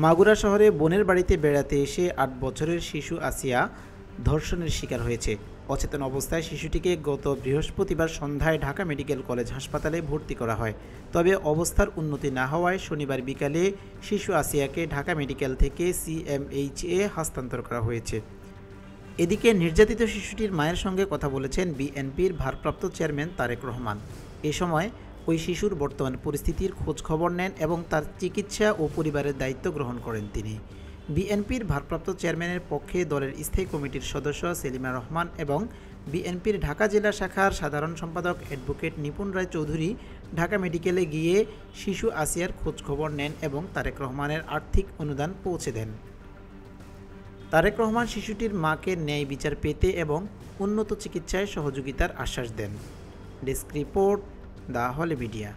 মাগুরা শহরে বোনের বাড়িতে বেড়াতে এসে ৮ বছরের শিশু আসিয়া ধর্ষণের শিকার হয়েছে। অচেতন অবস্থায় শিশুটিকে গত বৃহস্পতিবার সন্ধ্যায় ঢাকা মেডিকেল কলেজ হাসপাতালে ভর্তি করা হয়। তবে অবস্থার উন্নতি না হওয়ায় শনিবার বিকালে শিশু আসিয়াকে ঢাকা মেডিকেল থেকে সিএমএইচে হস্তান্তর করা হয়েছে। এদিকে নির্যাতিত শিশুটির মায়ের সঙ্গে কথা বলেছেন বিএনপির ভারপ্রাপ্ত চেয়ারম্যান তারেক রহমান। এ সময় ওই শিশুর বর্তমান পরিস্থিতির খোঁজ খবর নেন এবং তার চিকিৎসা ও পরিবারের দায়িত্ব গ্রহণ করেন তিনি। বিএনপির ভারপ্রাপ্ত চেয়ারম্যানের পক্ষে দলের স্থায়ী কমিটির সদস্য সেলিমা রহমান এবং বিএনপির ঢাকা জেলা শাখার সাধারণ সম্পাদক অ্যাডভোকেট নিপুণ রায় চৌধুরী ঢাকা মেডিকেলে গিয়ে শিশু আসিয়ার খোঁজ খবর নেন এবং তারেক রহমানের আর্থিক অনুদান পৌঁছে দেন। তারেক রহমান শিশুটির মাকে ন্যায় বিচার পেতে এবং উন্নত চিকিৎসায় সহযোগিতার আশ্বাস দেন। Desk report, the holy media.